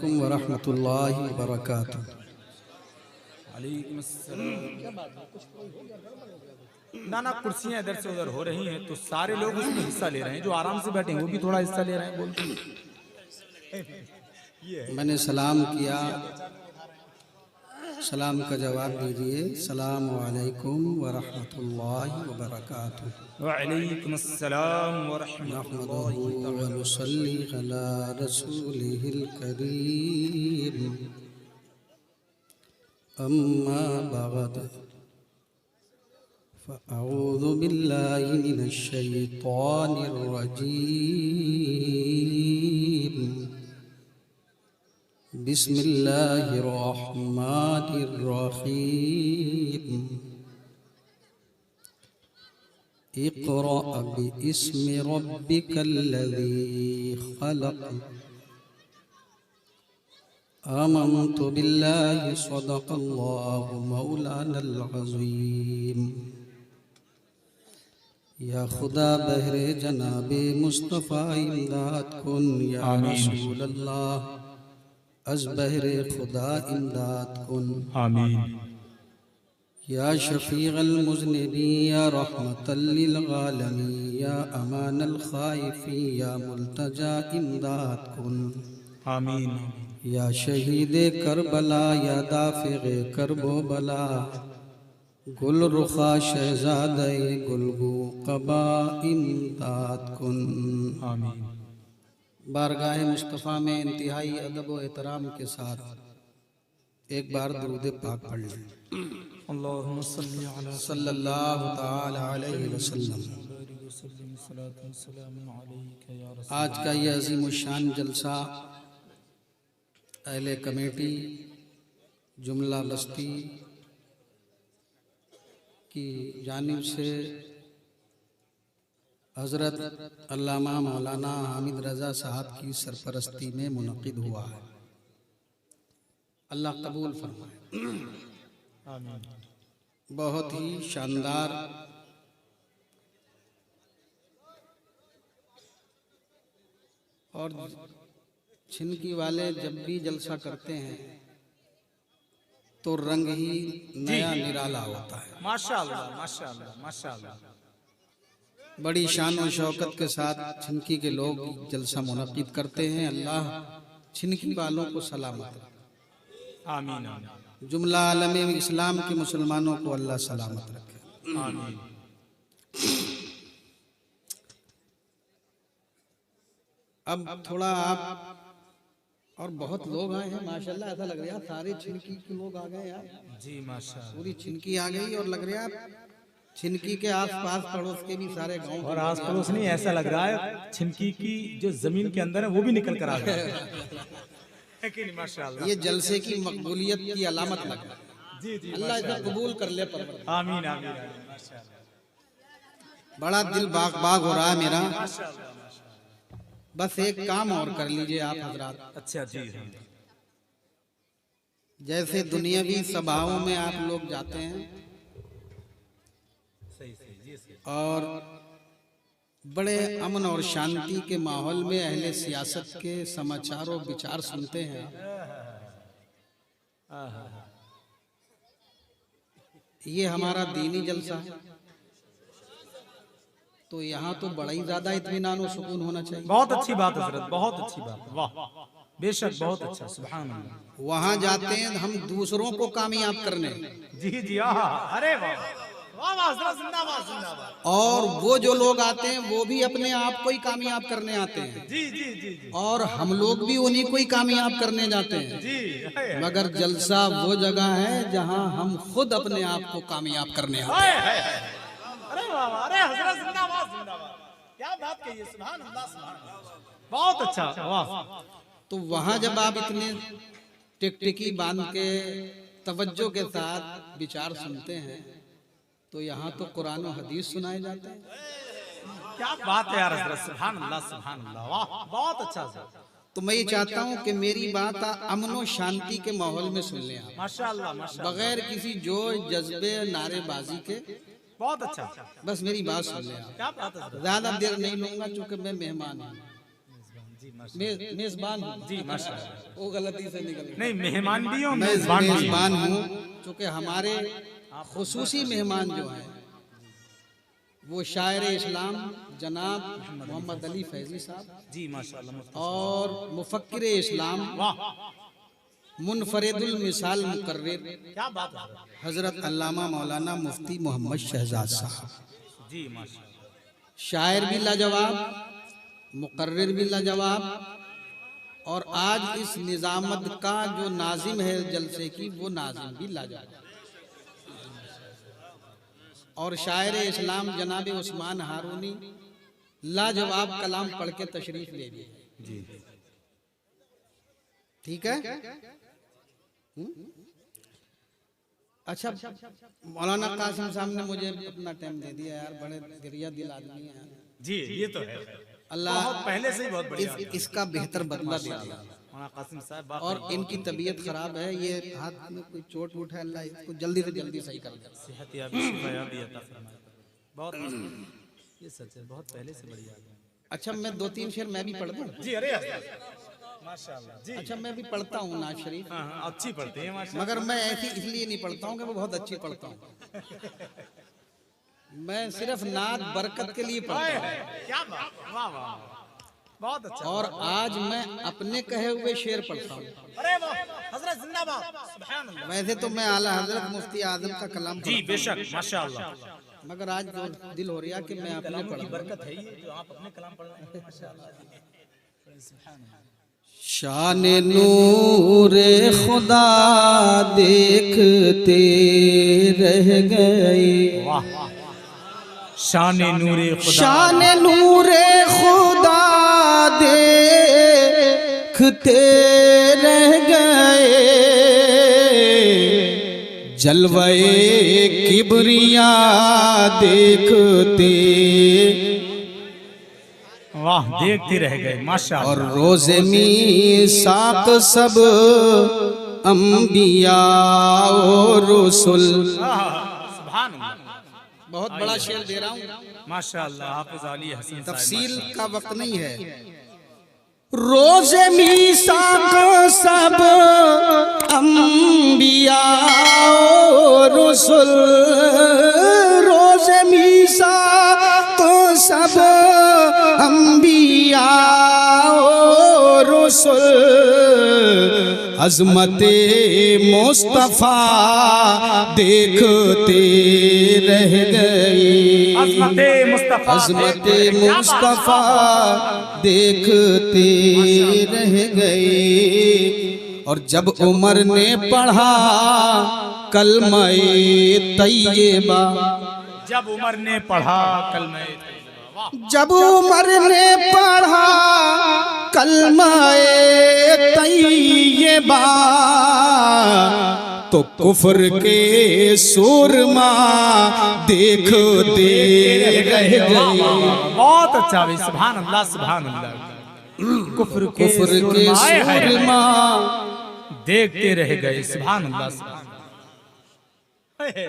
अलैकुम वरहमतुल्लाहि वबरकातुह। ना कुर्सियां इधर से उधर हो रही हैं तो सारे लोग उसमें हिस्सा ले रहे हैं, जो आराम से बैठे हैं वो भी थोड़ा हिस्सा ले रहे हैं। बोल मैंने सलाम किया, सलाम का जवाब दीजिए। सलाम अलैकुम वरहमतुल्लाहि वबरकातुह। वालेकुम अस्सलाम व रहमतुल्लाहि नहमदुहु व नुसल्ली अला रसूलिहिल करीम। अम्मा बाद फ़अऊज़ु बिल्लाहि मिनश शैतानिर रजीम। बिस्मिल्लाहिर रहमानिर रहीम। इक़रा बिइस्मि रब्बिकल्लज़ी ख़लक़। आमन्तु बिल्लाहि सदक़ल्लाहु मौलानल अज़ीम। या खुदा बहरे जनाबे मुस्तफ़ा इमदाद कुन या रसूल अल्लाह, अज़ बहरे खुदा इमदाद कुन। आमीन। या शफ़ीअल मुज़निबीन या रहमतल लिल आलमीन या अमानल ख़ाइफ़ीन या मुल्तजा इमदाद कुन। आमीन। या शहीदे करबला या दाफ़िग़े करबो बला, गुल रुखा शहज़ादे गुलगू क़बा इमदाद कुन। आमीन। बारगाह मुस्तफ़ा में इंतहाई अदब व एहतराम के साथ एक बार दुरूद पाक पढ़ लें। अल्लाहुम्मा सल्ली अला सल्लल्लाहु ताला अलैहि वसल्लम। आज का ये अज़ीमुश्शान जलसा अहले कमेटी जुमला बस्ती की जानिब से हज़रत अल्लामा मौलाना हामिद रज़ा साहब की सरपरस्ती में मुनक़िद हुआ है। अल्लाह कबूल फरमाए। आमीन। बहुत ही शानदार और छिनकी वाले जब भी जलसा करते हैं तो रंग ही नया निराला होता है। माशाअल्लाह माशाअल्लाह माशाअल्लाह। बड़ी शान और शौकत के साथ छिनकी के लोग जलसा मुनक़िद करते हैं। अल्लाह छिनकी वालों को सलामत रखे। आमीन। जुमला आलम इस्लाम के मुसलमानों को अल्लाह सलामत रखे। आमीन। अब थोड़ा आप और बहुत लोग आए हैं माशाल्लाह, ऐसा लग रहा है सारे छिनकी के लोग आ गए यार। जी माशाअल्लाह। पूरी छिनकी आ गई और लग रहा है छिनकी के आसपास पड़ोस के भी सारे गांव और आस पड़ोस नहीं, ऐसा लग रहा है छिनकी की जो जमीन के अंदर है वो भी निकल कर आ गया है कि नहीं? माशाअल्लाह। ये जलसे की मकबूलियत की अलामत लग रहा है। जी जी अल्लाह इसे कबूल कर ले। आमीन आमीन माशाअल्लाह। बड़ा दिल बाग बाग हो रहा है मेरा। माशाअल्लाह। बस एक काम और कर लीजिए आप हजरात। अच्छा जी। जैसे दुनियावी सभाओं में आप लोग जाते हैं सही सही जी सही। और बड़े अमन और शांति के माहौल में अहले सियासत के समाचार और विचार सुनते हैं आप। ये हमारा दीनी जलसा है तो यहाँ तो बड़ा ही ज्यादा इत्मीनान और सुकून होना चाहिए। बहुत अच्छी बात है हजरत, बहुत अच्छी बात। वाह बेशक बहुत अच्छा। सुभान अल्लाह। वहाँ जाते हैं हम दूसरों को कामयाब करने, जी जी। अरे वाह वाह वाह हजरत, जिंदाबाद जिंदाबाद। और वो जो लोग आते हैं वो भी अपने आप को ही कामयाब करने आते हैं। जी जी जी जी और हम लोग भी उन्हीं को ही कामयाब करने जाते हैं। जी। मगर जलसा वो जगह है जहाँ हम खुद अपने आप को कामयाब करने आते हैं। अरे वाह वाह, अरे हजरत जिंदाबाद जिंदाबाद। क्या बात कही है, सुभान अल्लाह सुभान अल्लाह। बहुत अच्छा वाह। तो वहाँ जब आप इतने टिकटिकी बांध के तवज्जो के साथ विचार सुनते हैं तो यहाँ तो कुरान और हदीस सुनाए जाते हैं। क्या बात है यार हजरत, सुभान अल्लाह सुभान अल्लाह। वाह बहुत अच्छा सर। तो मैं ये चाहता हूँ कि मेरी बात अमन और शांति के माहौल में सुन लें आप, माशाअल्लाह माशाअल्लाह। बगैर किसी जोर जज्बे नारेबाजी के। बहुत अच्छा। बस मेरी बात सुन लें आप। क्या बात है हजरत। ज्यादा देर नहीं लूंगा चूंकि मैं मेहमान हूँ। जी मेजबान हूँ। जी माशाल्लाह। वो गलती से निकल गया। नहीं मेहमान भी हो, मैं मेजबान भी हो। मेजबान हूँ, चूँकि हमारे खुसूसी मेहमान जो हैं वो शायर इस्लाम जनाब मोहम्मद अली फैजी साहब जी माशाल्लाह मुफ्ती। और मुफक्किर इस्लाम मुनफरिदुल मिसाल मुकर्रिर क्या बात है। हजरत अल्लामा मौलाना मुफ्ती मोहम्मद शहजाद साहब, जी माशाल्लाह। शायर भी लाजवाब, मुकर्रिर भी लाजवाब, और आज इस निजामत का जो नाजिम है जलसे की वो नाजिम भी लाजवाब, और शायर इस्लाम जनाब उस्मान हारूनी लाजवाब कलाम पढ़ के तशरीफ ले गए। जी ठीक है। अच्छा, मौलाना कासिम साहब ने मुझे अपना टाइम दे दिया यार, बड़े दरिया दिल आदमी हैं जी, ये तो है। अल्लाह बहुत पहले से ही बहुत बढ़िया। इसका बेहतर बदला दे दिया। मौलाना कासिम साहब और इनकी तबीयत खराब है, ये हाथ में कोई चोट वोट है, अल्लाह इसको जल्दी से जल्दी सही कर दे। सेहत याबी शिफायाबी अता फरमाए। बहुत ये सच है, बहुत पहले से बढ़िया। अच्छा, मैं 2-3 शेर मैं भी पढ़ दूं? जी अरे माशाल्लाह जी। अच्छा, मैं भी पढ़ता हूँ नाज शरीफ, हाँ, अच्छी पढ़ते हैं माशाल्लाह। मगर मैं ऐसी इसलिए नहीं पढ़ता हूँ कि मैं बहुत अच्छी पढ़ता हूँ। मैं सिर्फ नात बरकत के लिए पढ़ता हूँ। क्या बात, वाह वाह, बहुत अच्छा। और आज मैं अपने कहे हुए शेर पढ़ता हूँ। अरे वाह, हजरत जिंदाबाद, सुभान अल्लाह। वैसे तो मैं आला हजरत मुफ्ती आजम का कलाम जी बेशक माशाल्लाह, मगर आज जो दिल हो रहा कि मैं अपने पढ़ूं। बरकत है ये जो आप अपने कलाम पढ़ रहे हैं माशाल्लाह। सुभान अल्लाह। शान नूरे खुदा देखते रह गए, वाह, शान नूरे खुदा, शान नूरे खुदा देखते रह गए, जलवे किबरिया देखते, वाह, देखते रह गए माशाल्लाह। और रोज़े मीसाक सब अंबिया और रसूल। सुभान अल्लाह, बहुत बड़ा शेर दे रहा हूँ, माशाल्लाह। हाफिज अली हसन साहब, तफसील का वक्त नहीं है। रोज़े मीसाक सब अंबिया और रसूल, रोज़े मीसाक सब अंबिया और रसूल, अज़मते मुस्तफ़ा देखते रह गए, अज़मते मुस्तफ़ा, अज़मते मुस्तफ़ा देखते रह गए। और जब उमर ने पढ़ा कलमे तैयबा, जब उमर ने पढ़ा कलमे, जब उमर ने पढ़ा कलमे तैयबा, तो कुफ्र के सूरमा देखते रह गए। बहुत अच्छा भाई, सुभान अल्लाह, सुभान अल्लाह। कुफ्र के सूरमा देखते रह गए, सुभान अल्लाह, सुभान अल्लाह।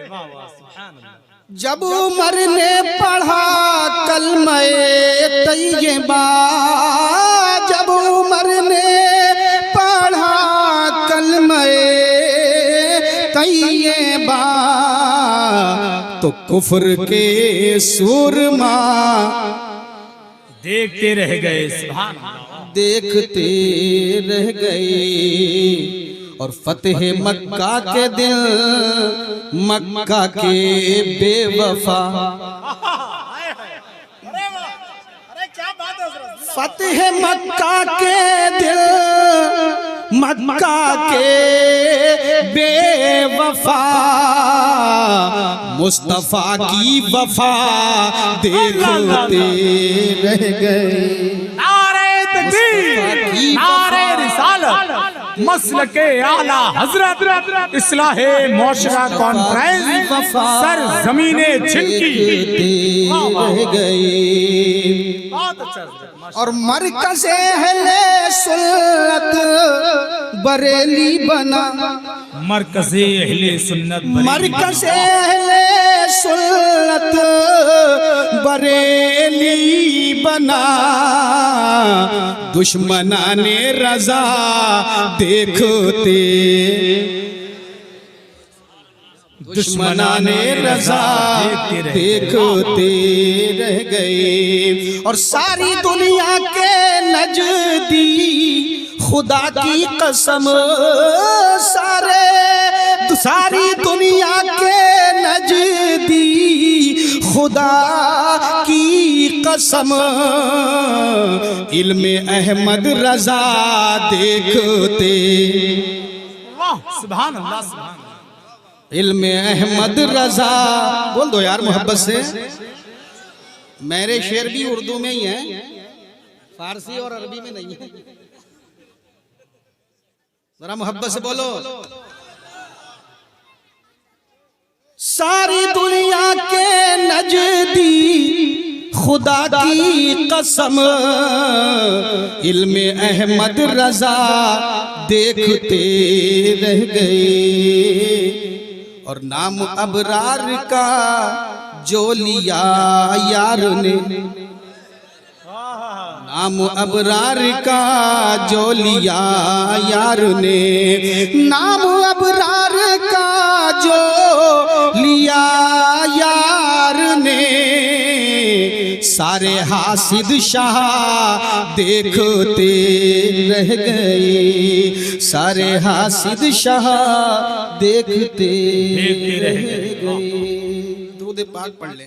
वाह वाह, सुभान अल्लाह। जब उमर ने पढ़ा कलमे तैयबा, जब उमर ने पढ़ा कलमे तैयबा, तो कुफ्र के सूरमा देखते रह गए, सुभान अल्लाह, देखते रह गए। और फतेह मक्का के दिल, मक्का के बेवफा, फतेह मक्का के दिल, मक्का के बेवफा, मुस्तफा की वफा देखते रह गए। नारे तकबीर, नारे रिसालत, मसलके आला हजरत, इस्लाहे मौशरा कॉन्फ्रेंस, सर जमीने छिनकी रह गए। और मरकज़ अहले सुन्नत बरेली बना, मरकज़ अहले सुन्नत, मरकज़ अहले सुन्नत बरेली बना, दुश्मनाने रजा देखते, दुश्मनाने रजा देखते रह गए। और सारी दुनिया के नजदीक खुदा की कसम, सारी दुनिया के नजदीक खुदा की कसम, इल्मे अहमद रजा देखते। वाह सुभान अल्लाह सुभान अल्लाह। इल्मे अहमद रजा, बोल दो यार मोहब्बत से। मेरे शेर भी उर्दू में ही हैं, फारसी और अरबी में नहीं है। जरा मोहब्बत से बोलो। सारी दुनिया के नजदीक खुदा की कसम, इल्मे अहमद रजा देखते रह गए। और नाम अबरार का जो लिया यार ने, नाम अबरार का जो लिया यार ने, नाम अबरार का जो लिया यार ने, सारे हासिद शाह देखते रह गए, सारे हासिद शाह देखते रह गए। दुरूद पाक पढ़ ले।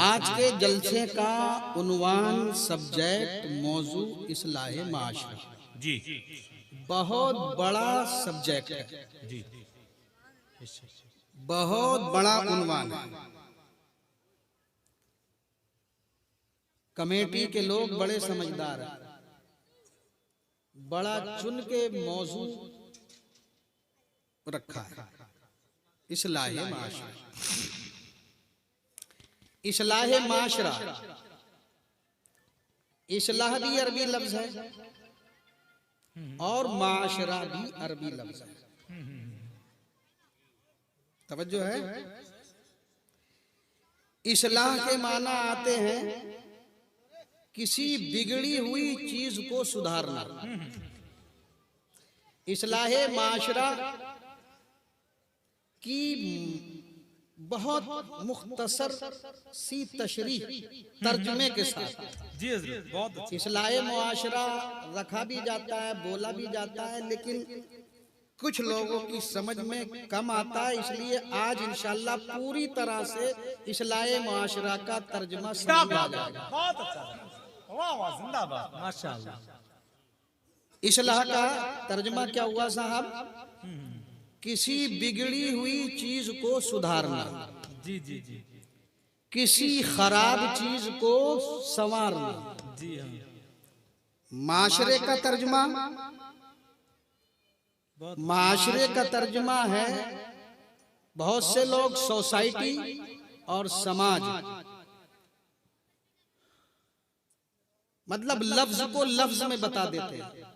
आज के जलसे का उन्वान, सब्जेक्ट, मौजू इस्लाह माशरा जी, बहुत बड़ा सब्जेक्ट है जी, बहुत बड़ा उन्वान है। कमेटी के लोग बड़े समझदार हैं, बड़ा चुन के मौजू रखा है। इस्लाह माशरा, इस्लाह माशरा, इस्लाह भी अरबी लफ्ज है और माशरा भी अरबी लफ्ज है। तवज्जो है। इस्लाह के माना आते हैं किसी बिगड़ी हुई चीज को सुधारना। इस्लाह माशरा की बहुत मुख्तसर सी तशरीह तर्जुमे के साथ जी बहुत अच्छा। इस्लाह मुआशरा रखा भी जाता है, बोला भी जाता है, लेकिन कुछ लोगों की समझ में कम आता है। इसलिए आज इंशाअल्लाह पूरी तरह से इस्लाह मुआशरा का तर्जुमा समझ में आ जाएगा। बहुत अच्छा, वाह वाह, जिंदाबाद, माशाअल्लाह। इस्लाह का तर्जुमा क्या हुआ साहब? किसी बिगड़ी हुई चीज को सुधारना, जी जी जी, किसी खराब चीज को संवारना। जी हाँ। माशरे का तर्जुमा, माशरे का तर्जुमा है, बहुत से लोग सोसाइटी और समाज, मतलब लफ्ज को लफ्ज में बता देते हैं।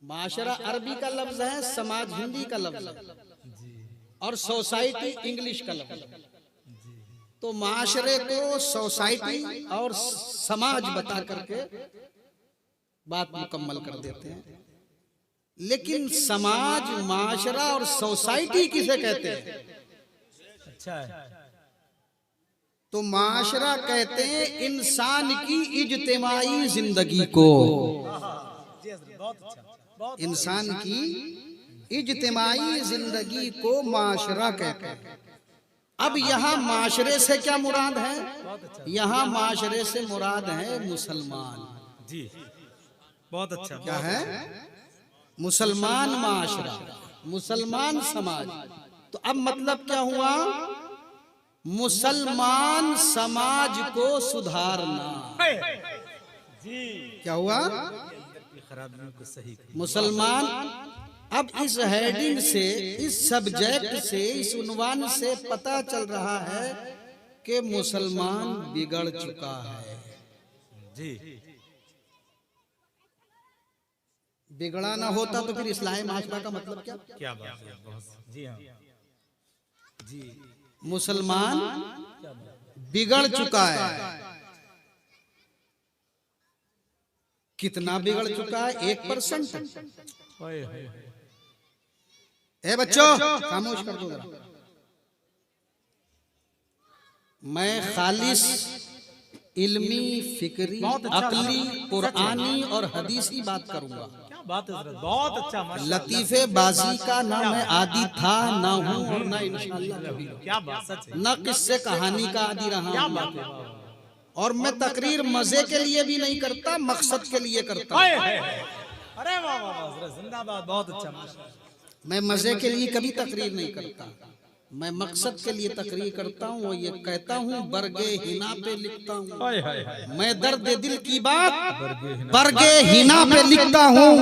माशरा अरबी का लफ्ज है, समाज हिंदी का लफ्ज है, और सोसाइटी इंग्लिश का लफ्ज है। तो माशरे को सोसाइटी और समाज बता करके बात मुकम्मल कर देते हैं। लेकिन समाज, माशरा और सोसाइटी किसे कहते हैं? अच्छा है। तो माशरा कहते हैं इंसान की इज्तिमाई जिंदगी को, इंसान की इज्तिमाई जिंदगी को माशरा कहते हैं। अब यहाँ माशरे से क्या मुराद है? यहाँ माशरे से मुराद है मुसलमान। जी बहुत अच्छा। क्या है? मुसलमान माशरा, मुसलमान समाज। तो अब मतलब क्या हुआ? मुसलमान समाज को सुधारना। जी क्या हुआ? मुसलमान। अब इस हेडिंग से, इस सब्जेक्ट से, इस उन्वान से पता चल रहा है कि मुसलमान बिगड़ चुका है। जी बिगड़ा ना होता तो फिर इस्लाही माशरा का मतलब क्या? क्या बात है, बहुत जी हाँ जी। मुसलमान बिगड़ चुका है। कितना बिगड़ चुका है? 1%। ए बच्चों खामोश कर दो जरा। मैं खालिस इल्मी, फिक्री, अकली, कुरानी और हदीसी बात करूंगा। क्या बात है हजरत, बहुत अच्छा माशाअल्लाह। लतीफे बाजी का ना मैं आदी था, ना हूँ और ना इंशाअल्लाह कभी। क्या बात, सच है। न किससे कहानी का आदी रहा क्या हूं। बात है। और मैं तकरीर मजे के लिए भी नहीं करता, मकसद के लिए करता हूं। अरे वाह वाह वाह हजरत, जिंदाबाद, बहुत अच्छा माशाअल्लाह। मैं मजे के लिए कभी तकरीर नहीं करता, मैं मकसद के लिए तकरीर करता हूँ। और ये कहता हूँ बरगे हिना पे लिखता हूँ। मैं दर्द दिल की बात बरगे हिना पे लिखता हूँ।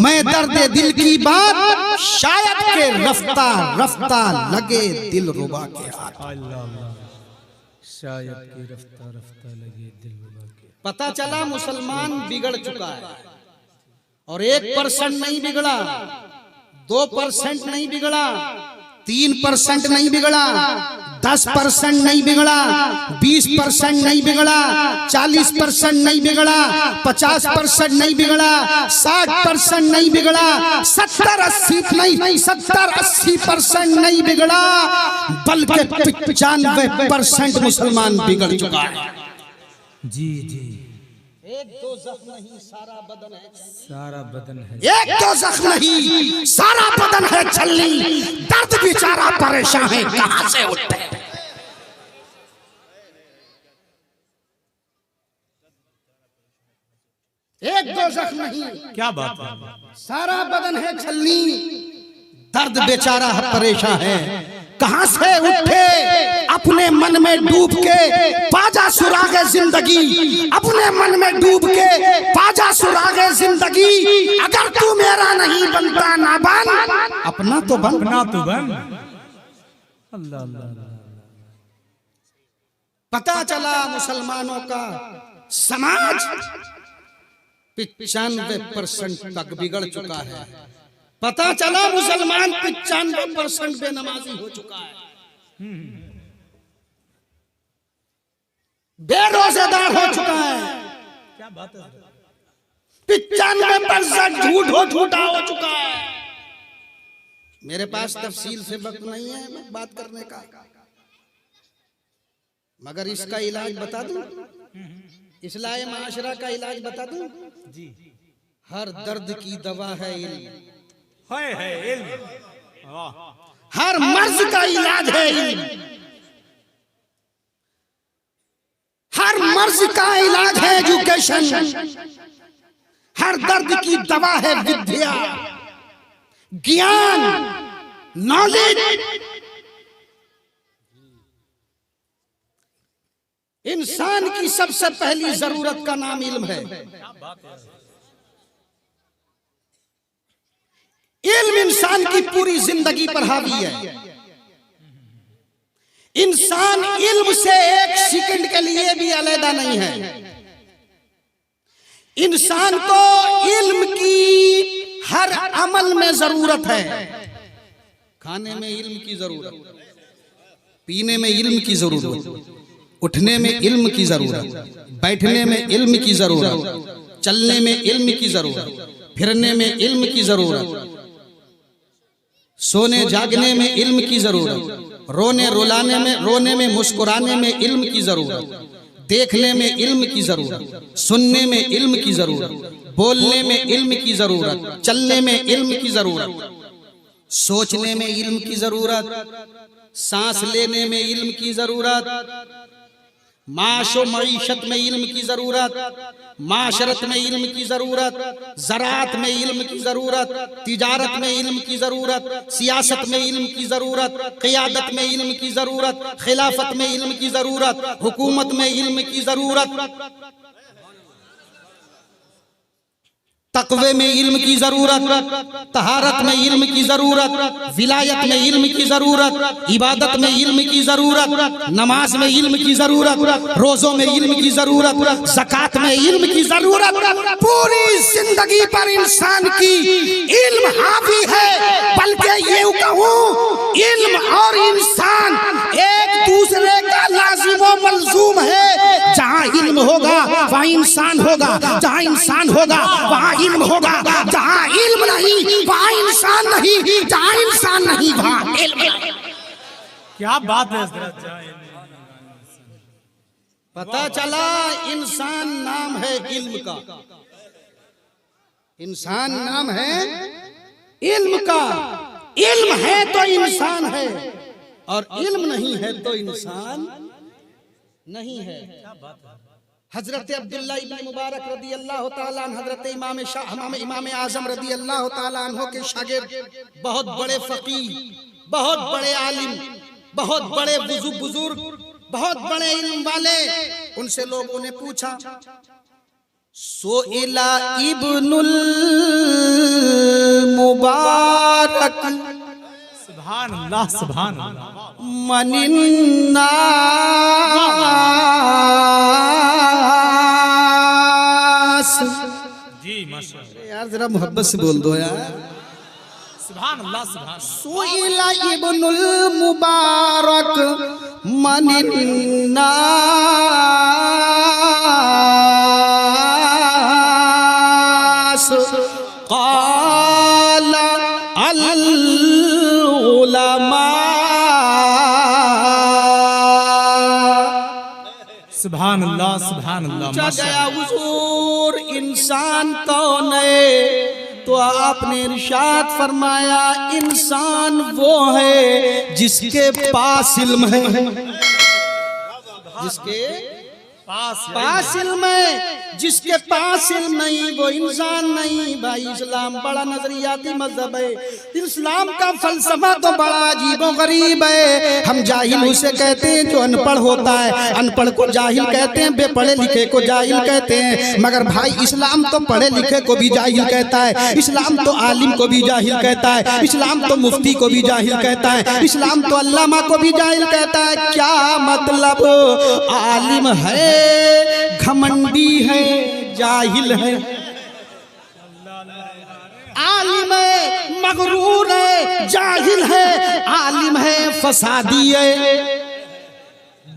मैं दर्द दिल की बात शायद के रफ्ता रफ्ता लगे दिल रुबा के हाथ। शायद की रफ्ता रफ्ता लगे दिल रुबा के। पता चला मुसलमान बिगड़ चुका है। और 1% नहीं बिगड़ा, 2% नहीं बिगड़ा, 3% नहीं बिगड़ा, 10% नहीं बिगड़ा, 20% नहीं बिगड़ा, 40% नहीं बिगड़ा, 50% नहीं बिगड़ा, 60% नहीं बिगड़ा, 70-80 नहीं, 70-80% नहीं बिगड़ा, बल्कि 95% मुसलमान बिगड़ चुका है। जी जी। एक दो जख्म नहीं सारा बदन है, सारा बदन है। एक दो जख्म नहीं सारा बदन है छलनी, दर्द बेचारा परेशान है कहां से उठे। एक दो जख्म नहीं, क्या बात है। सारा बदन है छलनी, दर्द बेचारा परेशान है कहां से उठे। अपने मन में डूब के पाजा सुरागे जिंदगी, अपने मन में डूब के पाजा सुरागे जिंदगी। अगर तू मेरा नहीं बनता ना बन, अपना तो बन, अपना तो बन। अल्लाह अल्लाह। पता चला मुसलमानों का समाज 95% तक बिगड़ चुका है। पता चला मुसलमान 95% बेनमाजी हो चुका है, बेरोजेदार हो चुका है। क्या बात है। 95% झूठा हो चुका है। मेरे पास तफसील से वक्त नहीं है बात करने का, मगर इसका इलाज बता दूं, इस्लाही माशरा का इलाज बता दूं। जी। हर दर्द की दवा है इल्म, है इल्म। वाह। हर मर्ज का इलाज है इल्म, हर मर्ज का इलाज है एजुकेशन, हर दर्द की दवा है विद्या, ज्ञान, नॉलेज। इंसान की सबसे पहली जरूरत का नाम इल्म है। इल्म इंसान की पूरी जिंदगी पर हावी है। इंसान इल्म से एक सेकंड के लिए भी अलग नहीं है। इंसान को इल्म की हर अमल में जरूरत है। खाने में इल्म की जरूरत, पीने में इल्म की जरूरत, उठने में इल्म की जरूरत, बैठने में इल्म की जरूरत, चलने में इल्म की जरूरत, फिरने में इल्म की जरूरत, सोने जागने में इल्म की जरूरत, रोने में मुस्कुराने में इल्म की जरूरत, देखने में इल्म की जरूरत, सुनने में इल्म की जरूरत, बोलने में इल्म की जरूरत, चलने में इल्म की जरूरत, सोचने में इल्म की जरूरत, सांस लेने में इल्म की जरूरत, माशो मईशत में इल्म की जरूरत, माशरत में इल्म की जरूरत, ज़राअत में इल्म की जरूरत, तिजारत में इल्म की जरूरत, सियासत में इल्म की जरूरत, क़ियादत में इल्म की जरूरत, खिलाफत में इल्म की जरूरत, हुकूमत में इल्म की जरूरत, तकवे में इल्म की जरूरत, तहारत में इल्म की जरूरत, विलायत में इल्म की जरूरत, इबादत में इल्म की जरूरत, नमाज में इल्म की जरूरत, रोजों में इल्म की जरूरत, ज़कात में इल्म की जरूरत। पूरी जिंदगी पर इंसान की इल्म हावी है। बल्कि ये कहूँ इल्म और इंसान एक दूसरे का लाजिम व मलजूम है। जहाँ इल्म होगा वहाँ इंसान होगा, जहाँ इंसान होगा वहाँ इल्म होगा, जहाँ इल्म नहीं वहाँ इंसान नहीं, जहाँ इंसान नहीं वहाँ इल्म नहीं। क्या बात है हजरत। पता चला इंसान नाम है इल्म का, इंसान नाम है इल्म का। इल्म है तो इंसान है और इल्म नहीं है तो इंसान नहीं है। हजरत अब्दुल्ला इब्न मुबारक रदी अल्लाह तआला अन्हु, हजरत इमाम आजम रदी अल्लाह तआला अन्हु के शागिर्द, बहुत बड़े फकीह, बहुत बड़े आलिम, बहुत बड़े बुजुर्ग, बहुत बड़े इल्म वाले। उनसे लोगों ने पूछा, सोइला इब्नुल मुबारक सुभान अल्लाह, सुभान अल्लाह, मनिन्नास, जी माशाअल्लाह। यार जरा मोहब्बत से बोल दो यार। सुभान अल्लाह, सुभान। सोइला इब्नुल मुबारक मनिन्नास, क़ाला अल उलमा। सुभान अल्लाह, सुभान अल्लाह, गया हुजूर इंसान कौन है? तो आपने इरशाद फरमाया इंसान वो है जिसके पास इल्म है, जिसके पास इल्म है। जिसके पास इल्म नहीं वो इंसान नहीं। भाई इस्लाम बड़ा नजरियाती मजहब है। इस्लाम का फलसफा तो बड़ा अजीबो गरीब है। हम जाहिल उसे कहते हैं जो अनपढ़ होता है, अनपढ़ को जाहिल कहते हैं, बेपढ़े लिखे को जाहिल कहते हैं। मगर भाई इस्लाम तो पढ़े लिखे को भी जाहिल कहता है, इस्लाम तो आलिम को भी जाहिल कहता है, इस्लाम तो मुफ्ती को भी जाहिल कहता है, इस्लाम तो अल्लामा को भी जाहिल कहता है। क्या मतलब? आलिम है, घमंडी है, जाहिल है। आलिम है, मगरूर है, जाहिल है। आलिम है, फसादी है,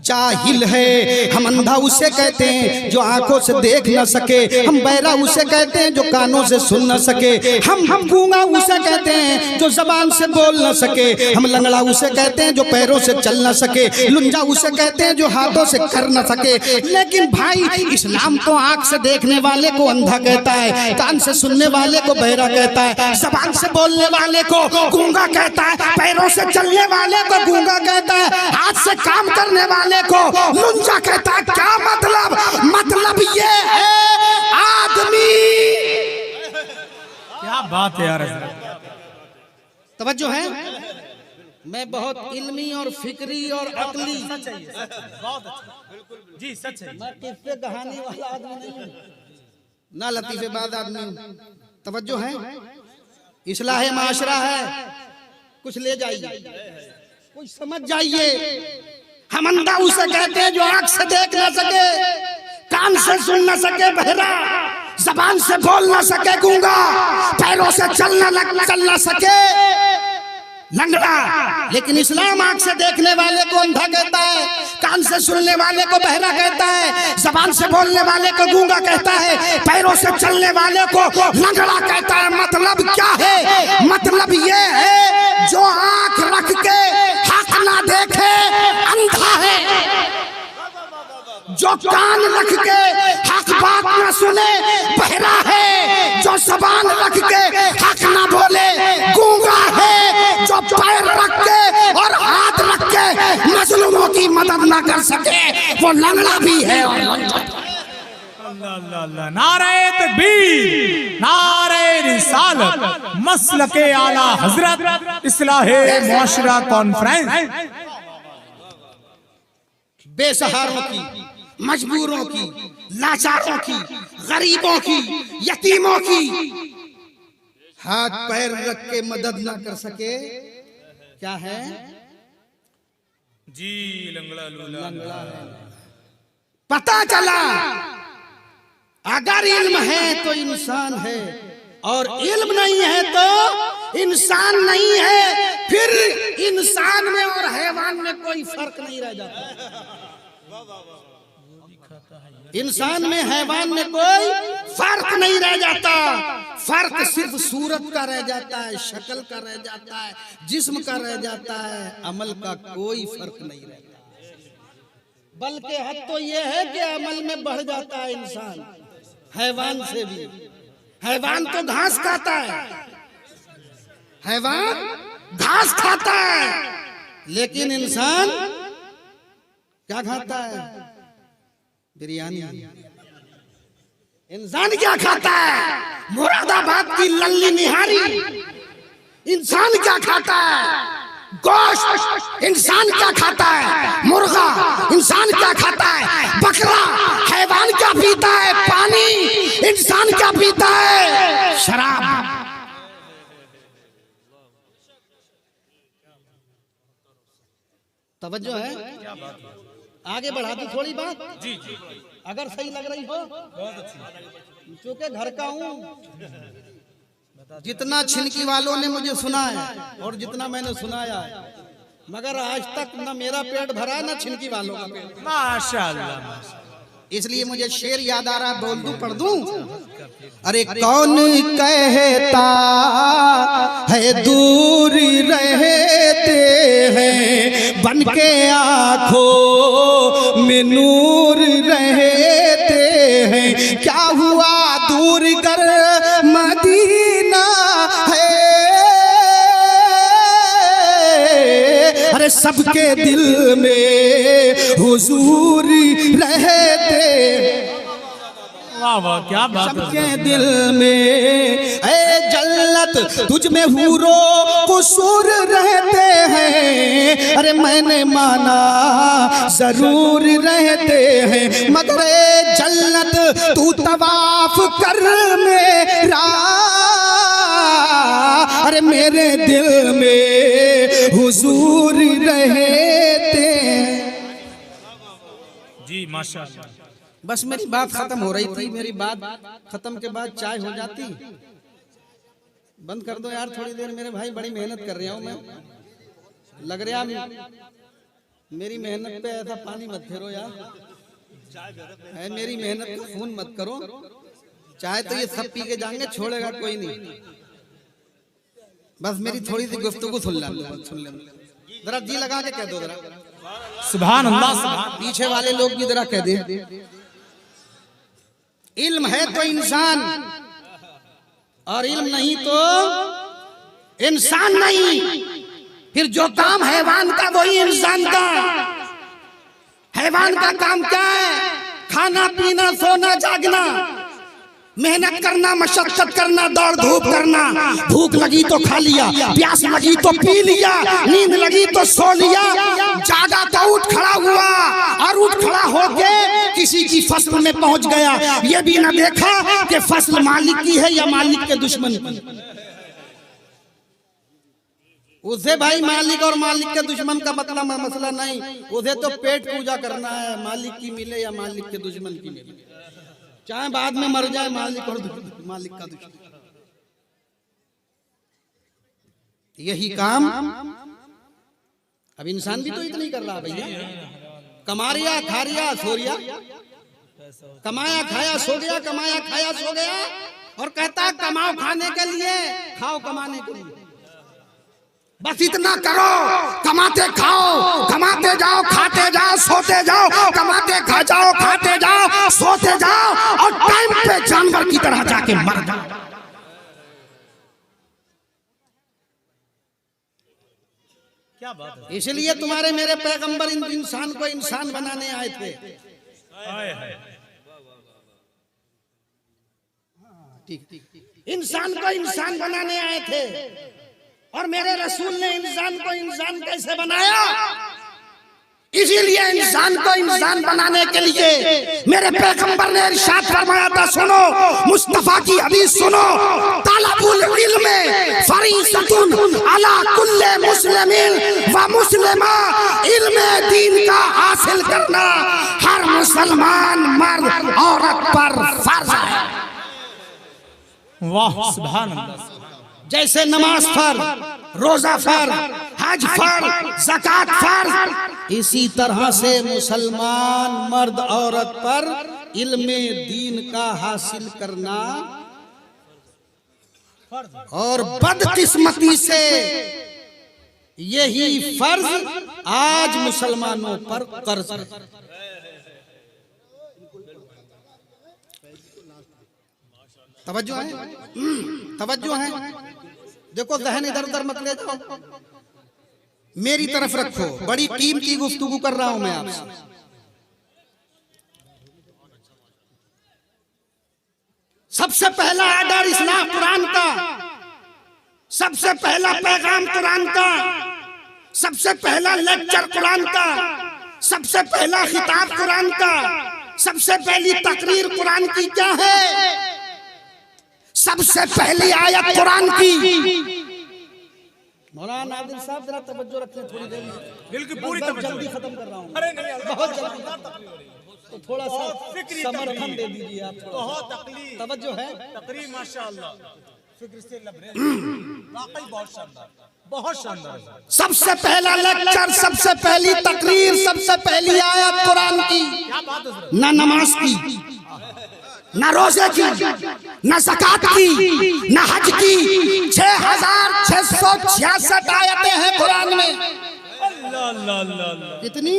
जाहिल है। हम अंधा उसे कहते हैं जो आंखों से देख न सके, हम बहरा उसे कहते हैं जो कानों से सुन न सके, हम गूंगा उसे कहते हैं जो जबान से बोल न सके, हम लंगड़ा उसे कहते हैं जो पैरों से चल न सके, लुंजा उसे कहते हैं जो हाथों से कर न सके। लेकिन भाई इस्लाम तो आंख से देखने वाले को अंधा कहता है, कान से सुनने वाले को बहरा कहता है, जबान से बोलने वाले को गूंगा कहता है, पैरों से चलने वाले को गूंगा कहता है, हाथ से काम करने वाले को लुंजा कहता है। क्या मतलब? मतलब ये है आदमी। क्या बात है यार। तवज्जो है। मैं बहुत इल्मी और फिक्री और अकली, बहुत अच्छा, जी सच है। मैं किस्से कहानी वाला आदमी नहीं हूँ, ना लतीफेबाज आदमी हूँ। तवज्जो है। इस्लाह माशरा है, कुछ ले जाइए, कुछ समझ जाइए। हम अंधा उसे कहते हैं जो आंख से देख न सके, कान से सुन न सके, बहरा, जबान से बोल न सके, गूंगा, पैरों से चल न सके, लंगड़ा। लेकिन इस्लाम आंख से देखने वाले को अंधा कहता है, कान से सुनने वाले को बहरा कहता है, जबान से बोलने वाले को गूंगा कहता है, पैरों से चलने वाले को लंगड़ा कहता है। मतलब क्या है? मतलब ये है जो आंख रख के हक ना देखे अंधा है, जो कान रख के हक बात न सुने बहरा है, जो जबान रख के हक न बोले गूंगा है, जो पैर रख के और हाथ रख के मजलूमों की मदद न कर सके वो लंगड़ा भी है और लंगड़ा। नारे तकबीर, नारे रिसालत, मसलके आला हजरत इस्लाहे मुआशरा कॉन्फ्रेंस। बेसहारों की, मजबूरों की, लाचारों की, गरीबों की, यतीमों की हाथ पैर रख के मदद ना कर सके, क्या है? जी लंगड़ा लूला। पता चला अगर इल्म है तो इंसान है, और इल्म नहीं है तो इंसान नहीं है। फिर इंसान में और हैवान में कोई फर्क नहीं रह जाता। इंसान में हैवान में कोई फर्क नहीं रह जाता। फर्क सिर्फ सूरत का रह जाता है, शक्ल का रह जाता है, जिस्म का रह जाता है, अमल का कोई फर्क नहीं रहता। बल्कि हद तो यह है कि अमल में बढ़ जाता है इंसान हैवान से भी। हैवान तो घास खाता है, हैवान घास खाता है, लेकिन इंसान क्या खाता है? बिरयानी। इंसान क्या खाता है? मुरादाबाद की लल्ली निहारी। इंसान क्या खाता है? गोश्त। इंसान क्या खाता है? मुर्गा। इंसान क्या खाता है? बकरा। हैवान क्या पीता है? पानी। इंसान क्या पीता है? शराब। तवज्जो है? आगे बढ़ा दी थोड़ी बात जी जी, अगर सही लग रही हो। बहुत अच्छी। क्योंकि घर का हूँ, जितना छिनकी वालों ने मुझे सुनाया और जितना मैंने सुनाया, मगर आज तक न मेरा पेट भरा न छिनकी वालों का पेट। माशाअल्लाह। इसलिए मुझे शेर याद आ रहा, बोल दूं, पढ़ दूं? अरे कौन कहता है दूर रहते हैं, बन के आँखों में नूर रहते हैं। क्या हुआ दूर कर मदीना है, अरे सबके दिल में हुजूर रहते। वाह वाह, क्या बात है। सबके दिल में ऐ जन्नत तुझ में हूरो कुसूर रहते हैं। अरे मैंने माना जरूर रहते हैं, मगर जन्नत तू तवाफ कर मेरा, अरे मेरे दिल में हुजूर रहते हैं। जी माशाअल्लाह। बस मेरी बात खत्म हो रही थी। मेरी बात खत्म के बाद चाय हो जाती। बंद कर दो यार थोड़ी देर, मेरे भाई बड़ी मेहनत कर रहा हूँ मैं। लग रहा मेरी मेहनत पे ऐसा पानी मत फेरो यार, है मेरी मेहनत का खून मत करो। चाय तो ये सब पी के जाएंगे, छोड़ेगा कोई नहीं। बस मेरी थोड़ी सी गुफ्तगू सुन लेना जरा, जी लगा के कह दो जरा, सुभान अल्लाह। सुभान। पीछे वाले लोग भी जरा कह दे। इल्म है तो इंसान, और इल्म नहीं तो इंसान नहीं। फिर जो काम हैवान का वही इंसान का। हैवान का काम क्या है? खाना पीना सोना जागना, मेहनत करना, मशक्कत करना, दौड़ धूप करना। भूख लगी तो खा लिया, प्यास लगी तो पी लिया, नींद लगी तो सो लिया, जागा तो उठ खड़ा हुआ, और उठ खड़ा होके किसी की फसल में पहुंच गया। ये भी ना देखा कि फसल मालिक की है या मालिक के दुश्मन की। उसे भाई मालिक और मालिक के दुश्मन का मतलब मसला नहीं, उसे तो पेट पूजा करना है, मालिक की मिले या मालिक के दुश्मन की मिले, चाहे बाद में मर जाए मालिक और मालिक का दुश्मन। यही काम अब इंसान भी तो इतना ही कर रहा भैया। कमारिया खारिया सो रिया, कमाया खाया सो गया, कमाया खाया सो गया, और कहता कमाओ खाने के लिए, खाओ कमाने के लिए। बस इतना करो, कमाते खाओ, कमाते जाओ, खाते जाओ, सोते जाओ, कमाते खा जाओ, खाते जाओ, सोते जाओ, और टाइम पे जानवर की तरह जाके मर जाओ। क्या बात है। इसलिए तुम्हारे मेरे पैगंबर इंसान को इंसान बनाने आए थे। इंसान को इंसान बनाने आए थे, और मेरे रसूल ने इंसान को इंसान कैसे बनाया? इसीलिए इंसान को इंसान बनाने के लिए मेरे पैगंबर ने इरशाद फरमाया था, सुनो मुस्तफा की हदीस सुनो, तलबुल इल्म फरीज़तुन अला कुल्ले मुस्लिमिन व मुस्लिमा, इल्म दीन का हासिल करना हर मुसलमान मर्द औरत पर फर्ज है। वाह सुभान अल्लाह। जैसे नमाज फर्ज, रोजा फर्ज, हज फर्ज, ज़कात फर्ज, इसी तरह से मुसलमान मर्द औरत पर इल्मे दीन का हासिल करना, और बदकिस्मती से यही फर्ज आज मुसलमानों पर कर्ज है। तवज्जो है, तवज्जो है। देखो जहन इधर उधर मत ले जाओ, मेरी तरफ रखो। बड़ी कीमती गुफ्तगू कर रहा हूं मैं आपसे। सबसे पहला आर्डर इस्लाम कुरान का, सबसे पहला पैगाम कुरान का, सबसे पहला लेक्चर कुरान का, सबसे पहला खिताब कुरान का, सबसे पहली तकरीर कुरान की क्या है? सबसे पहली आयत कुरान की। मौलाना नादिर साहब जरा तवज्जो रखें थोड़ी देर में, बिल्कुल पूरी बहुत जल्दी खत्म कर रहा हूँ। अरे नहीं, बहुत जल्दी, तो थोड़ा सा समर्थन दे दीजिए आप। बहुत तकलीफ, तवज्जो है, तकरीर माशाअल्लाह, फिक्र से लबरेज, वाकई बहुत शानदार, बहुत शानदार। सबसे पहला लेक्चर, सबसे पहली तकरीर, सबसे पहली आयत कुरान की। क्या बात है? ना नमाज की, ना रोजे की, ना ज़कात की, ना हज की। 6666 आयतें हैं कुरान में। अल्लाह अल्लाह अल्लाह। कितनी?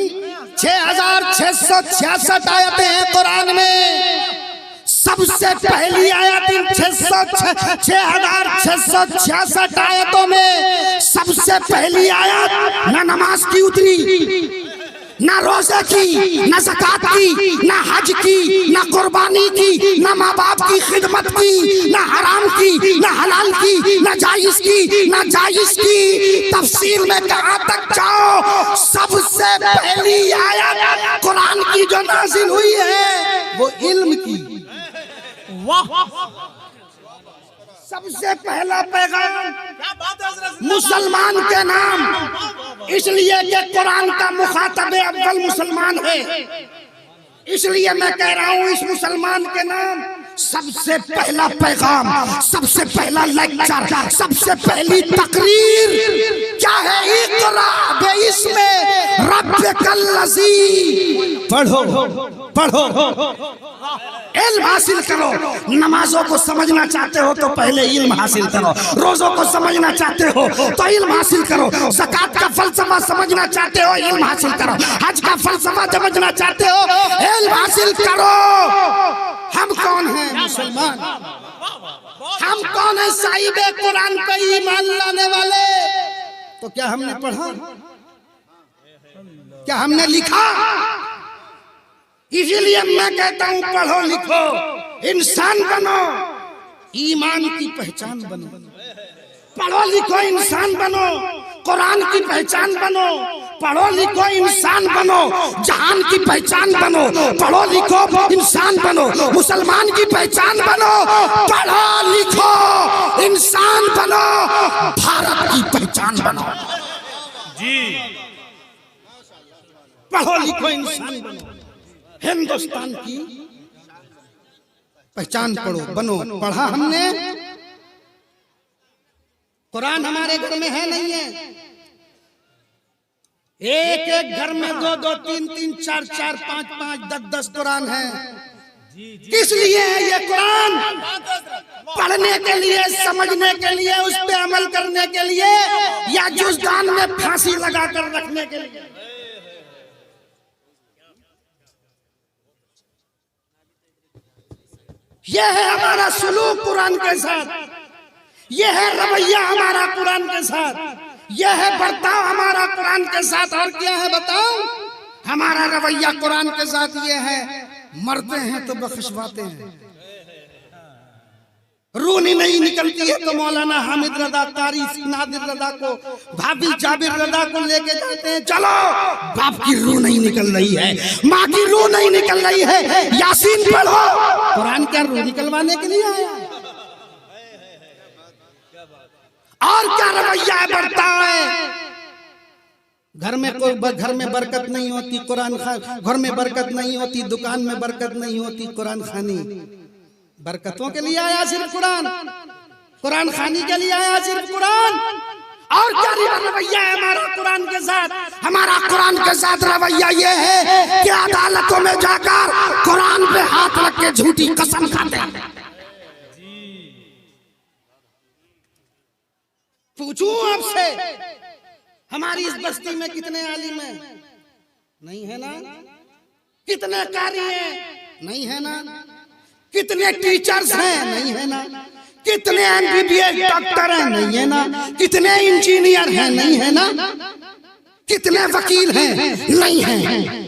6666 आयतें हैं कुरान में। सबसे पहली आयत इन 6666 आयतों में सबसे पहली आयत ना नमाज की उतरी, ना रोजे की, ना ज़कात की, ना हज की, ना कुर्बानी की, ना माँ बाप की खिदमत की, ना हराम की, ना हलाल की, ना जायज़ की, ना जायज़ की। तफसील में कहाँ तक जाओ, सबसे पहली आयत कुरान की जो नाज़िल हुई है वो इल्म की। सबसे पहला पैगाम मुसलमान के नाम, इसलिए कि कुरान का मुखातब अव्वल मुसलमान है। इसलिए मैं कह रहा हूँ इस मुसलमान के नाम सबसे पहला पैगाम, सबसे पहला लेक्चर, सबसे पहली तकरीर क्या है? इक़रा बिस्मि रब्बिकल लज़ी। पढ़ो पढ़ो, इल्म हासिल करो। नमाजों को समझना चाहते हो तो पहले इल्म हासिल करो, रोजों को समझना चाहते हो तो इल्म हासिल करो, ज़कात का फलसफा समझना चाहते हो इल्म हासिल करो, हज का फलसफा समझना चाहते हो इल्म हासिल करो। हम कौन हैं? मुसलमान। हम कौन है? साहिबे कुरान पे ईमान लाने वाले। तो क्या हमने पढ़ा? क्या हमने लिखा? इसीलिए मैं कहता हूं पढ़ो लिखो, इंसान बनो, ईमान की पहचान बनो। पढ़ो लिखो इंसान बनो, कुरान की पहचान बनो। पढ़ो लिखो इंसान बनो, जहान की पहचान बनो। पढ़ो लिखो इंसान बनो, मुसलमान की पहचान बनो। पढ़ो लिखो इंसान बनो, भारत की पहचान बनो। जी, पढ़ो लिखो इंसान बनो, हिंदुस्तान की पहचान पढ़ो बनो। पढ़ा हमने? कुरान हमारे घर में है नहीं है? एक एक घर में 2 2 3 3 4 4 5 5 10 10 कुरान है। किस लिए है ये कुरान? पढ़ने के लिए, समझने के लिए, उस पे अमल करने के लिए, या जुज़दान में फांसी लगाकर रखने के लिए? यह है हमारा सलूक कुरान के साथ, यह है रवैया हमारा कुरान के साथ, यह है बर्ताव हमारा कुरान के साथ। और क्या है बताओ? हमारा रवैया कुरान के साथ ये है, मरते हैं तो बख्शवाते हैं, रूनी नहीं निकलती है तो मौलाना हामिद रजा, कारी नादिर रजा को, भाभी जाबिर रजा को लेके जाते हैं। चलो, बाप की रूह नहीं निकल रही है, माँ की रूह नहीं निकल रही है, यासीन पढ़ो। कुरान क्या रूह निकलवाने के लिए आया? और क्या रवैया बढ़ता है? घर में बरकत नहीं होती, कुरान घर में बरकत नहीं होती, दुकान में बरकत नहीं होती, कुरान खानी बरकतों के लिए आया सिर्फ कुरान खानी के लिए आया सिर्फ कुरान। और क्या रवैया है हमारा कुरान के साथ? हमारा कुरान के साथ रवैया ये है कि अदालतों में जाकर कुरान पे हाथ रख के झूठी कसम खाते हैं। पूछूं आपसे, हमारी इस बस्ती में कितने आलिम हैं? नहीं है ना? कितने कारी हैं? नहीं है ना? कितने टीचर्स हैं? नहीं है ना? कितने एमबीबीएस डॉक्टर हैं? नहीं है ना? कितने इंजीनियर हैं? नहीं है ना? कितने वकील हैं? नहीं है।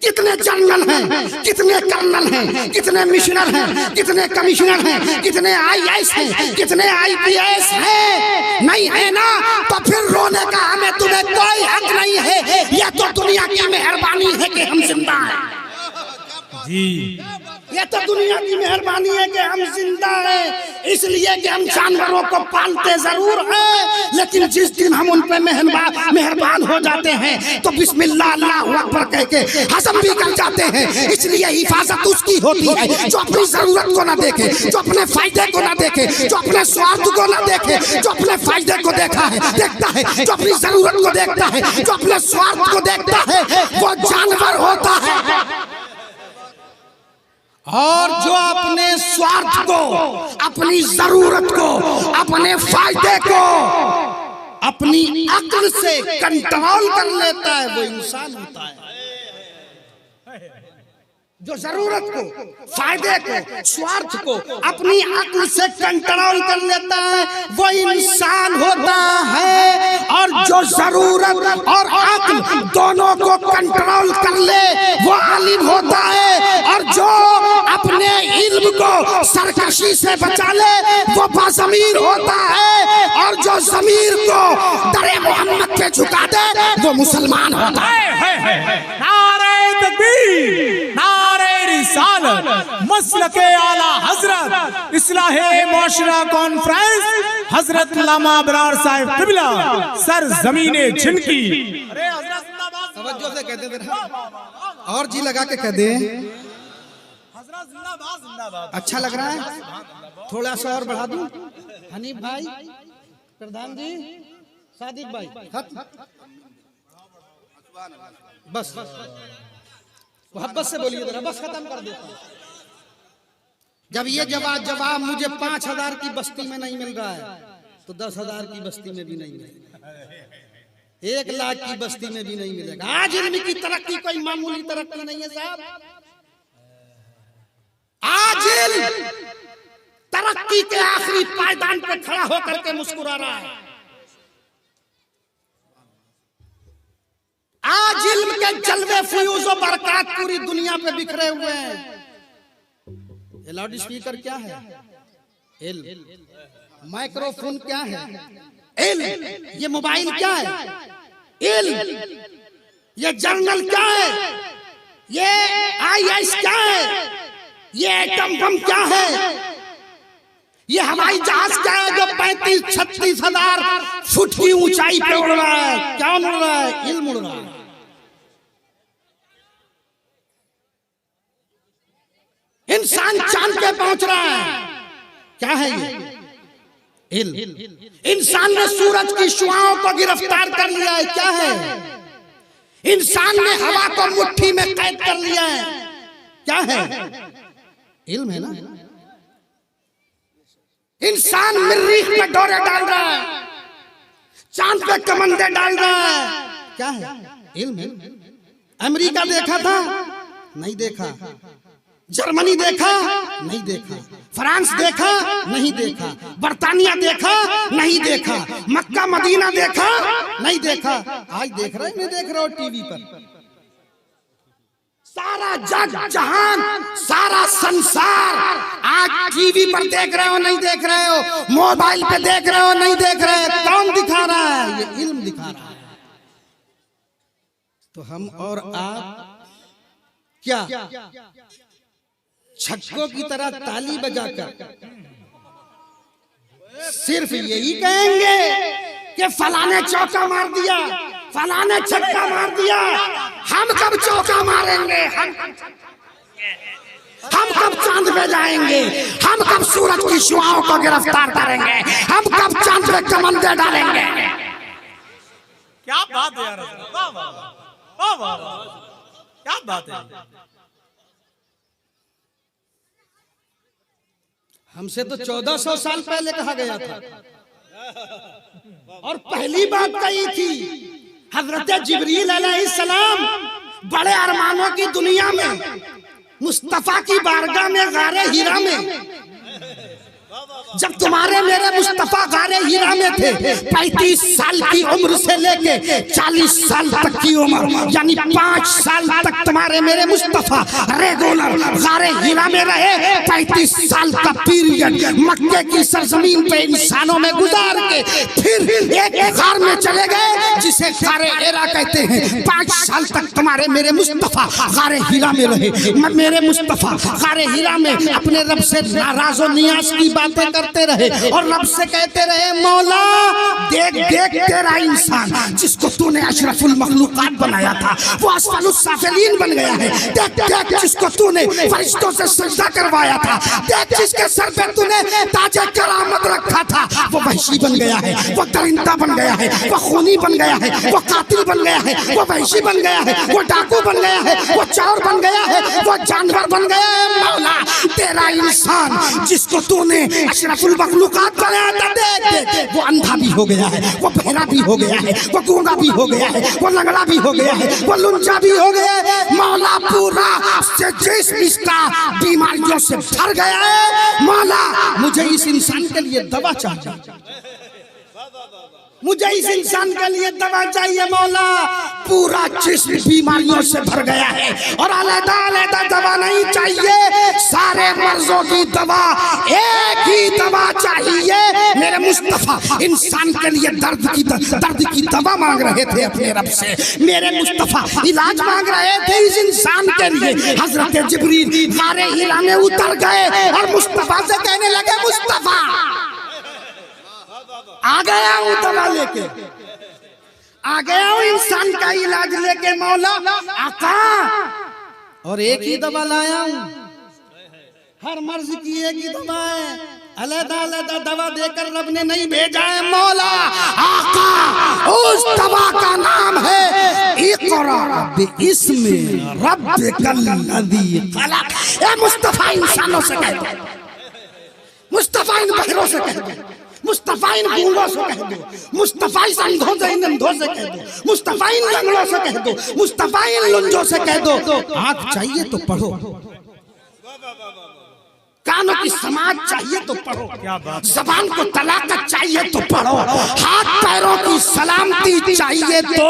कितने जनरल हैं, कितने कर्नल हैं, कितने मिशनर हैं, कितने कमिश्नर हैं, कितने आईएएस हैं, कितने आईपीएस हैं? नहीं है ना? तो फिर रोने का हमें तुम्हें कोई हक नहीं है। यह तो दुनिया की मेहरबानी है कि हम जिंदा हैं जी। ये तो दुनिया की मेहरबानी है कि हम जिंदा हैं, इसलिए कि हम जानवरों को पालते जरूर हैं, लेकिन जिस दिन हम उन पे मेहरबान हो जाते हैं तो बिस्मिल्लाह अल्लाहु अकबर कह के हजम भी कर जाते हैं। इसलिए हिफाजत उसकी होती है जो अपनी जरूरत को ना देखे, जो अपने फायदे को ना देखे, जो अपने स्वार्थ को ना देखे, जो अपने फायदे को देखता है, जो अपनी जरूरत को देखता है, जो अपने स्वार्थ को देखता है, वो जानवर होता है। और जो अपने स्वार्थ को, अपनी जरूरत को, अपने फायदे को अपनी अक्ल से कंट्रोल कर लेता है वो इंसान होता है। जो जरूरत को, फायदे को, स्वार्थ को अपनी अक्ल से कंट्रोल कर लेता है वो इंसान होता है। और जो जरूरत और अक्ल दोनों को कंट्रोल कर ले वो आलिम होता है। और जो अपने इल्म को सरकशी से बचा ले वो बाज़मीर होता है। और जो ज़मीर को दरे मोहम्मद पे झुका दे वो मुसलमान होता है। नारे तकबीर, नारे रिसालत, मसलके आला हजरत, इस्लाहे मुआशरा कॉन्फ्रेंस, हजरत अल्लामा अबरार साहिब क़िबला, सर ज़मीने जिनकी। अरे हजरत जिंदाबाद, तवज्जो से कहते थे और जी लगा के कह दे। हजरत जिंदाबाद, जिंदाबाद। अच्छा लग रहा है? थोड़ा सा और बढ़ा दूं? हनीफ भाई, प्रधान जी, सादिक भाई, बस मोहब्बत से बोलिए जरा, बस खत्म कर देता हूं। जब ये जवाब मुझे 5000 की बस्ती में नहीं मिल रहा है तो 10,000 की बस्ती में भी नहीं मिलेगा, 1 लाख की बस्ती में भी नहीं मिलेगा। आज इल्म की तरक्की कोई मामूली तरक्की नहीं है साहब। आज इल्म तरक्की के आखिरी पायदान पे खड़ा होकर के मुस्कुरा रहा है। आज इल्म के जलवे फ्यूज और बरकत पूरी दुनिया पे बिखरे हुए हैं। ये लाउड स्पीकर क्या है? इल्म। माइक्रोफोन क्या है? इल्म। ये मोबाइल क्या है? इल्म। ये जर्नल क्या है? ये आईएएस क्या है? ये एटम बम क्या है? ये हवाई जहाज क्या है जो 35-36 हजार फुट की ऊंचाई पे उड़ रहा है? क्या उड़ रहा है? इल्म उड़ रहा है। इंसान चांद पे पहुंच रहा है। क्या है ये? इल्म। इंसान ने सूरज की शुआओं को गिरफ्तार कर लिया है। क्या है? इंसान ने हवा को मुट्ठी में कैद कर लिया है। क्या है? इल्म है ना। इंसान मरीख पे डोरे डाल रहा है, चांद पे कमंदे डाल रहा है। क्या है? इल्म है। अमेरिका देखा था? नहीं देखा। जर्मनी देखा? नहीं देखा। फ्रांस देखा? नहीं देखा। बर्तानिया देखा? नहीं देखा। मक्का मदीना देखा? नहीं देखा। आज देख रहे नहीं देख रहे हो टीवी पर। सारा जग जहान, सारा संसार आज टीवी पर देख रहे हो नहीं देख रहे हो, मोबाइल पे देख रहे हो नहीं देख रहे हो, कौन दिखा रहा है? ये इल्म दिखा रहा है। तो हम और आप क्या छक्कों की तरह ताली बजाकर सिर्फ यही कहेंगे कि फलाने चौका मार दिया, फलाने छक्का मार दिया? हम कब चौका मारेंगे? हम कब चांद पे जाएंगे? हम कब सूरज की शुआओं को गिरफ्तार करेंगे? हम कब चांद पे कमंदे डालेंगे? क्या बात है यार, वाह वाह वाह वाह वाह, क्या बात है। हमसे तो 1400 साल पहले कहा गया था, और पहली बात कही थी हजरत जिब्रील अलैहिस्सलाम बड़े अरमानों की दुनिया में मुस्तफा की बारगाह में गारे हीरा में, जब तुम्हारे मेरे मुस्तफा गारे हीरा में थे, 35 साल की उम्र से लेके 40 साल तक की उम्र, यानी 5 साल तक तुम्हारे मेरे मुस्तफा रेगुलर गारे हीरा में रहे। 35 साल का पीरियड मक्के की सरजमीन पे इंसानों में गुजार के फिर एक गार में चले गए जिसे गारे हीरा कहते हैं। 5 साल तक तुम्हारे मेरे मुस्तफा गारे हीरा में रहे। मेरे मुस्तफा गारे हीरा में अपने रब से नाराज और नियाज की बातें करते रहे और रब से कहते रहे, मौला देख देख तेरा इंसान जिसको तूने अशरफुल मखलूकात बनाया था वो अस्फलुस साफिलीन बन गया है। देख देख जिसको तूने फरिश्तों से सजदा करवाया था, देख जिसके सर पे तूने ताजे करामत रखा था वो वहशी बन गया है, वो दरिंदा बन गया है, वो खूनी बन गया है, वो कातिल बन गया है, वो वहशी बन गया है, वो डाकू बन गया है, वो चोर बन गया है, वो जानवर बन गया है। मौला तेरा इंसान जिसको तूने अशरफुल मखलूकात बनाया था, देख वो अंधा भी हो गया है, वो बहरा भी हो गया है, वो गूंगा भी हो गया है, वो लंगड़ा भी हो गया है, वो लुंजा भी हो गया है। मौला पूरा से जिस्म इसका बीमारियों से भर गया है। मौला मुझे इस इंसान के लिए दवा चाहिए, मुझे इस इंसान के लिए दवा चाहिए। मौला पूरा जिस्म बीमारियों से भर गया है और अलग अलग दवा नहीं चाहिए, सारे मर्जों की दवा, एक ही दवा चाहिए। मेरे मुस्तफा इंसान के लिए दर्द की दवा मांग रहे थे अपने रब से। मेरे मुस्तफा इलाज मांग रहे थे इस इंसान के लिए। हजरत जिब्रील गारे हीरा में उतर गए और मुस्तफा से कहने लगे, मुस्तफा आ गया हूं दवा लेके, आ गया हूं इंसान का इलाज लेके। मौला आका, और एक ही दवा लाया हूं, हर मर्ज की एक ही दवा है, अलग-अलग दवा देकर रब ने नहीं भेजा है। मौला आका, उस दवा का नाम है इक़रा बिइस्मि रब्बिकल लज़ी खलक़। ए मुस्तफा इंसानों से कह दो, मुस्तफा इन बहरों से कह दो, मुस्तफा इन गूंगों से कह दो, मुस्तफा इन अंधों से कह दो, मुस्तफा इन लंगड़ों से कह दो, मुस्तफा इन लुंजों से कह दो, आँख चाहिए तो पढ़ो, कानों की समाज चाहिए तो पढ़ो, जबान को तलाकत चाहिए तो पढ़ो, हाथ पैरों की सलामती चाहिए तो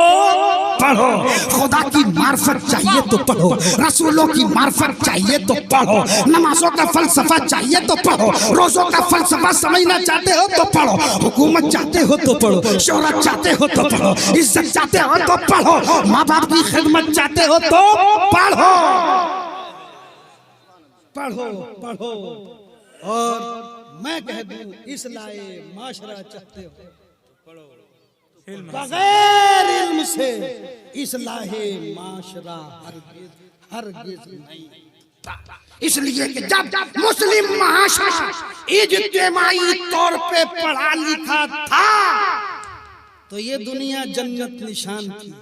पढ़ो, खुदा की मार्फत चाहिए तो पढ़ो, रसूलों की मार्फत चाहिए तो पढ़ो, नमाजों का फलसफा चाहिए तो पढ़ो, रोजों का फलसफा समझना चाहते हो तो पढ़ो, हुकूमत चाहते हो तो पढ़ो, शोहरत चाहते हो तो पढ़ो, इज्जत चाहते हो तो पढ़ो, माँ बाप की खिदमत चाहते हो तो पढ़ो, पढ़ो पढ़ो। और मैं कह दूं, इस्लाहे माशरा चाहते हो बगैर इल्म से इस्लाहे माशरा हरगिज नहीं। इसलिए कि जब मुस्लिम महाशरा इज्तिमाई तौर पे पढ़ा लिखा था तो ये दुनिया जन्नत निशान थी,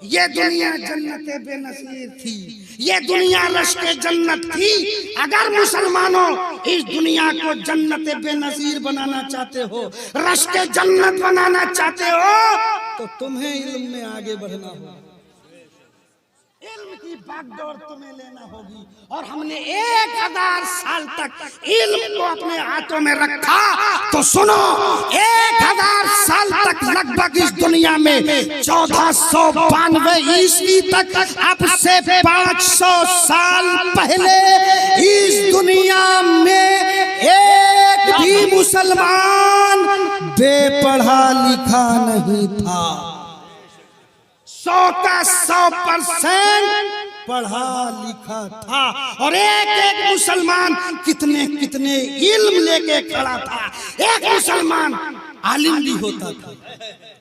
ये दुनिया जन्नत बेनसीर थी, ये दुनिया रश्के जन्नत थी। अगर मुसलमानों इस दुनिया को जन्नत बेनसीर बनाना चाहते हो, रश्के जन्नत बनाना चाहते हो, तो तुम्हें इल्म में आगे बढ़ना होगा, इल्म की बागडोर तुम्हें लेना होगी। और हमने 1000 साल तक इल्म को अपने हाथों में रखा, तो सुनो 1000 साल तक लगभग इस दुनिया में 1492 ईस्वी तक, अब से 500 साल पहले इस दुनिया में एक भी मुसलमान बेपढ़ा लिखा नहीं था। 100 का 100% पढ़ा लिखा था, और एक एक मुसलमान कितने कितने इल्म लेके खड़ा था। एक मुसलमान आलिम भी होता था,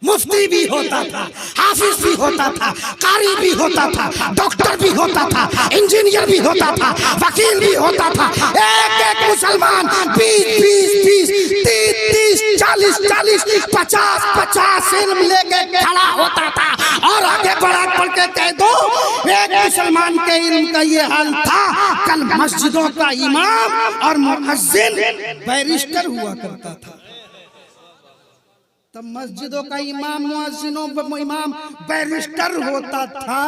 मुफ्ती भी होता था, हाफिज भी होता था, कारी भी होता था, डॉक्टर भी होता था, इंजीनियर भी होता था, वकील भी होता था। एक एक मुसलमान 20-20, 30-30, 40-40, 50-50 इल्म लेके खड़ा होता था। और आगे बढ़ के कह दो, एक मुसलमान के इल्म का ये हाल था, कल मस्जिदों का इमाम और मुअज्जिन बैरिस्टर हुआ करता था। तब मस्जिदों का इमाम, मुअज्जिनों इमाम बैरिस्टर होता था,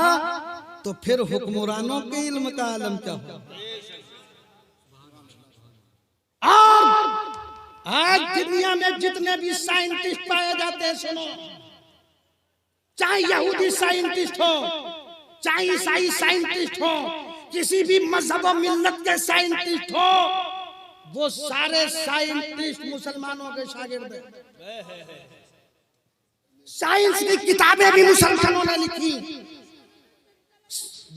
तो फिर हुक्मरानों के इल्म का आलम क्या हो। और आज दुनिया में जितने भी साइंटिस्ट पाए जाते हैं, सुनो, चाहे यहूदी साइंटिस्ट हो, चाहे ईसाई साइंटिस्ट हो, किसी भी मजहब और मिल्लत के साइंटिस्ट हो, वो सारे साइंटिस्ट मुसलमानों के शागिर्द हैं। साइंस की किताबें भी मुसलमानों ने लिखी।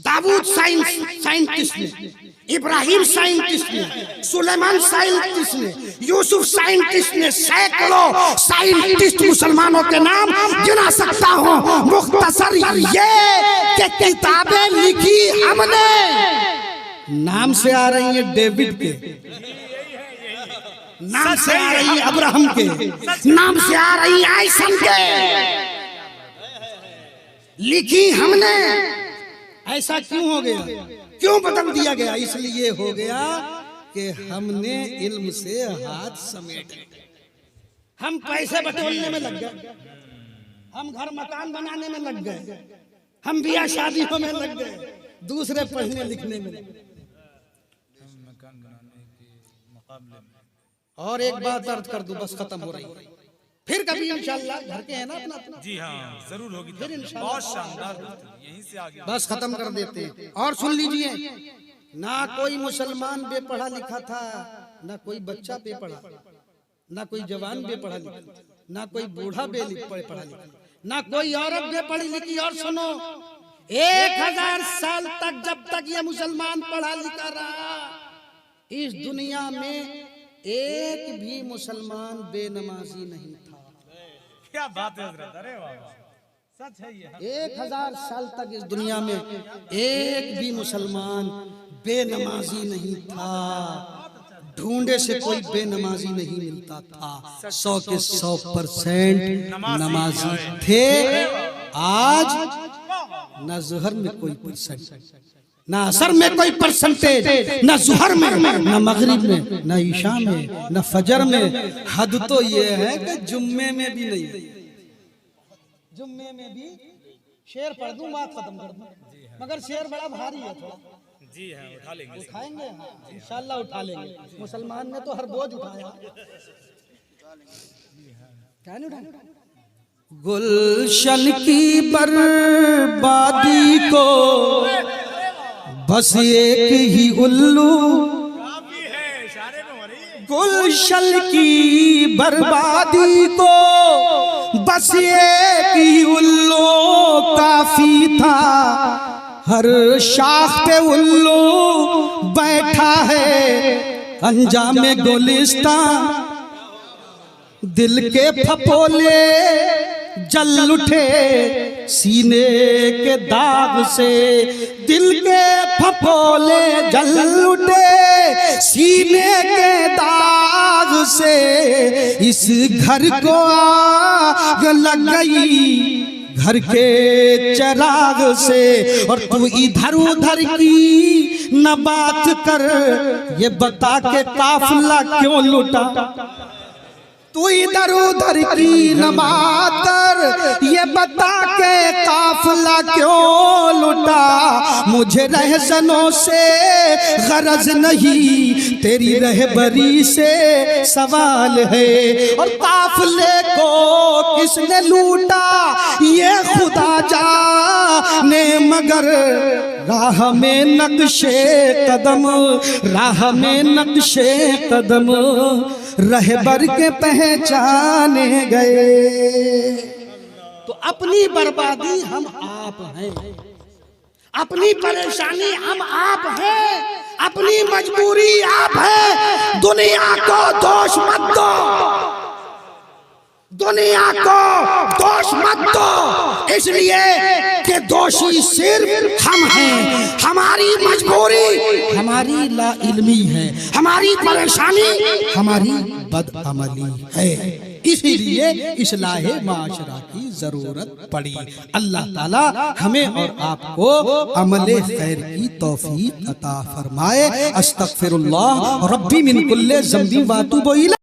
दाऊद साइंटिस्ट ने, इब्राहिम साइंटिस्ट ने, सुलेमान साइंटिस्ट ने, यूसुफ साइंटिस्ट ने, सैकड़ों साइंटिस्ट मुसलमानों के नाम गिना सकता हूँ। मुख्तसर ये कि किताबें लिखी हमने, नाम से आ रही है डेविड के, नाम से आ रही है अब्राहम के, नाम से आ रही है आइसन के, लिखी हमने। ऐसा क्यों हो गया, क्यों बदल दिया गया? इसलिए हो गया कि हमने इल्म से हाथ समेटे। हम पैसे बटोरने में लग गए, हम घर मकान बनाने में लग गए, हम ब्याह शादियों में लग गए, दूसरे पढ़ने लिखने में लग गए। और एक बात अर्ज कर दूं, बस खत्म हो रही है, फिर कभी इंशाल्लाह घर के हैं ना अपना अपना। जी हाँ, जरूर होगी, फिर इंशाल्लाह। बहुत शानदार, यहीं से आगे बस खत्म कर देते हैं। और सुन लीजिए, ना कोई मुसलमान बेपढ़ा लिखा था, ना कोई बच्चा बेपढ़ा, ना कोई जवान बेपढ़ा लिखा, ना कोई बूढ़ा बेपढ़ा लिखा, ना कोई औरत बेपढ़ी लिखी। और सुनो, 1000 साल तक जब तक ये मुसलमान पढ़ा लिखा रहा, इस दुनिया में एक भी मुसलमान बेनमाजी नहीं था। क्या बात है हजरत, अरे वाह, सच है ये। 1000 साल तक इस दुनिया में एक भी मुसलमान बेनमाजी नहीं था। ढूंढे से कोई बेनमाजी नहीं मिलता था। 100 के 100% नमाजी थे। आज न ज़ुहर में कोई परसेंट, ना असर में कोई परसेंटेज, न ज़ुहर में, न मगरिब में, न ईशा में, न फजर में। हद तो ये है कि जुम्मे में भी नहीं। जुम्मे में भी शेर पढ़ दूं, बात खत्म कर दूं, मगर शेर बड़ा भारी है थोड़ा। जी हाँ, उठा लेंगे, उठाएंगे, इंशाल्लाह उठा लेंगे। मुसलमान ने तो हर बोझ उठाया, क्या नहीं उठाया। गुलशन की बर्बादी को बस एक ही उल्लू, गुलशन की बर्बादी को बस एक ही उल्लू काफी था। हर शाख पे उल्लू बैठा है, अंजामे गुलिस्तान। दिल के फपोले जल उठे सीने के दाग से, दिल के फपोले जल उठे सीने के दाग से। इस घर को आग लग गई घर के चिराग से। और तू इधर उधर की न बात कर, ये बता के काफिला क्यों लुटा। तू इधर उधर की न बात कर, ये बता के काफिला क्यों लुटा। मुझे रहजनों से गरज नहीं, तेरी रहबरी से सवाल है। और काफिले को किसने लूटा ये खुदा जाने, मगर राह में नक्शे कदम, राह में नक्शे कदम रहबर के पहचाने गए। तो अपनी बर्बादी हम आप हैं, अपनी परेशानी हम आप हैं, अपनी मजबूरी आप है। दुनिया को दोष मत दो, दुनिया को दोष मत दो, इसलिए कि दोषी सिर्फ हम हैं। हमारी मजबूरी हमारी लाइल्मी है, हमारी परेशानी हमारी बदअमली है, इसीलिए इस्लाहे माशरा की जरूरत पड़ी। अल्लाह ताला हमें और आपको अमले खैर की तौफीक अता फरमाए। अस्तगफिरुल्लाह रब्बी मिन कुल्ले ज़ंबी व अतूबु इलैह।